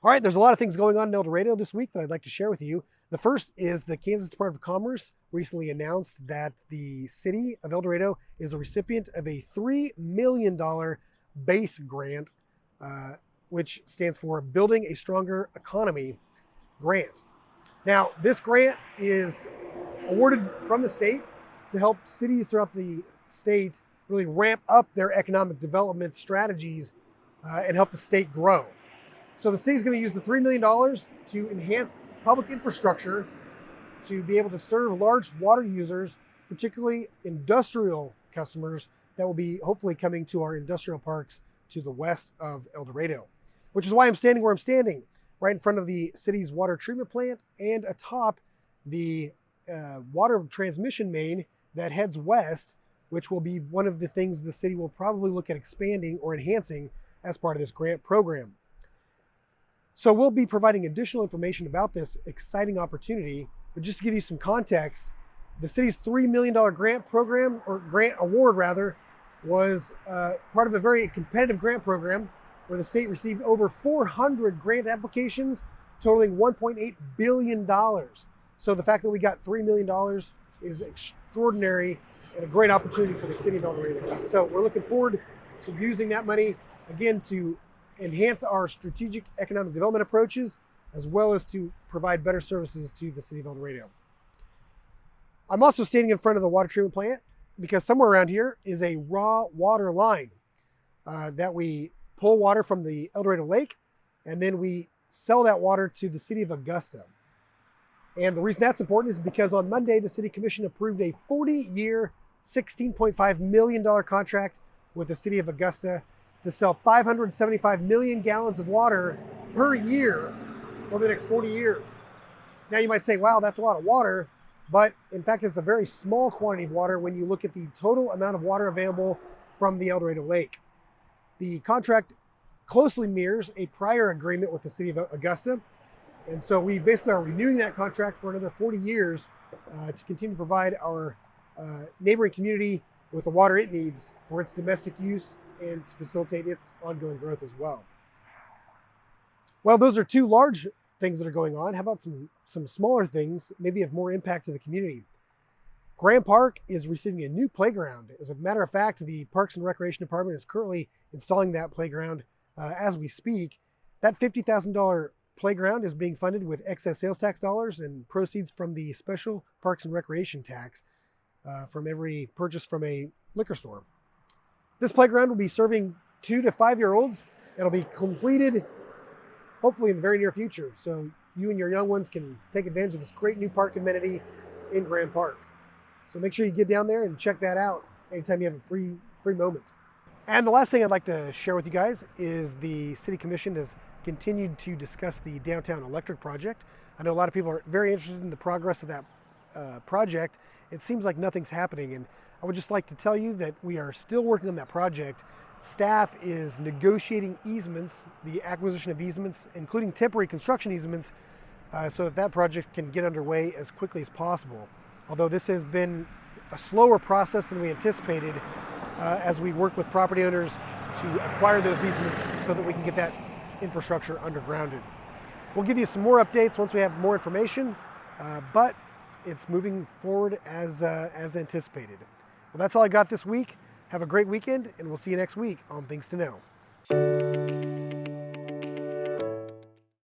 All right, there's a lot of things going on in El Dorado this week that I'd like to share with you. The first is the Kansas Department of Commerce recently announced that the city of El Dorado is a recipient of a $3 million base grant, which stands for Building a Stronger Economy grant. Now, this grant is awarded from the state to help cities throughout the state really ramp up their economic development strategies and help the state grow. So the city's going to use the $3 million to enhance public infrastructure to be able to serve large water users, particularly industrial customers that will be hopefully coming to our industrial parks to the west of El Dorado, which is why I'm standing where I'm standing, right in front of the city's water treatment plant and atop the water transmission main that heads west, which will be one of the things the city will probably look at expanding or enhancing as part of this grant program. So we'll be providing additional information about this exciting opportunity, but just to give you some context, the city's $3 million grant program, or grant award rather, was part of a very competitive grant program where the state received over 400 grant applications totaling $1.8 billion. So the fact that we got $3 million is extraordinary and a great opportunity for the city of El Dorado. So we're looking forward to using that money, again, to enhance our strategic economic development approaches, as well as to provide better services to the city of El Dorado. I'm also standing in front of the water treatment plant because somewhere around here is a raw water line that we pull water from the El Dorado Lake, and then we sell that water to the city of Augusta. And the reason that's important is because on Monday, the City Commission approved a 40-year, $16.5 million contract with the city of Augusta to sell 575 million gallons of water per year over the next 40 years. Now you might say, wow, that's a lot of water, but in fact, it's a very small quantity of water when you look at the total amount of water available from the El Dorado Lake. The contract closely mirrors a prior agreement with the city of Augusta, and so we basically are renewing that contract for another 40 years to continue to provide our neighboring community with the water it needs for its domestic use and to facilitate its ongoing growth as well. Well, those are two large things that are going on. How about some smaller things, maybe of more impact to the community? Graham Park is receiving a new playground. As a matter of fact, the Parks and Recreation Department is currently installing that playground as we speak. That $50,000 playground is being funded with excess sales tax dollars and proceeds from the special Parks and Recreation tax from every purchase from a liquor store. This playground will be serving 2 to 5-year-olds. It'll be completed hopefully in the very near future, so you and your young ones can take advantage of this great new park amenity in Graham Park. So make sure you get down there and check that out anytime you have a free moment. And the last thing I'd like to share with you guys is the City Commission has continued to discuss the Downtown Electric project. I know a lot of people are very interested in the progress of that project. It seems like nothing's happening, and I would just like to tell you that we are still working on that project. Staff is negotiating easements, the acquisition of easements, including temporary construction easements, so that project can get underway as quickly as possible. Although this has been a slower process than we anticipated as we work with property owners to acquire those easements so that we can get that infrastructure undergrounded. We'll give you some more updates once we have more information, but it's moving forward as anticipated. Well, that's all I got this week. Have a great weekend, and we'll see you next week on Things to Know.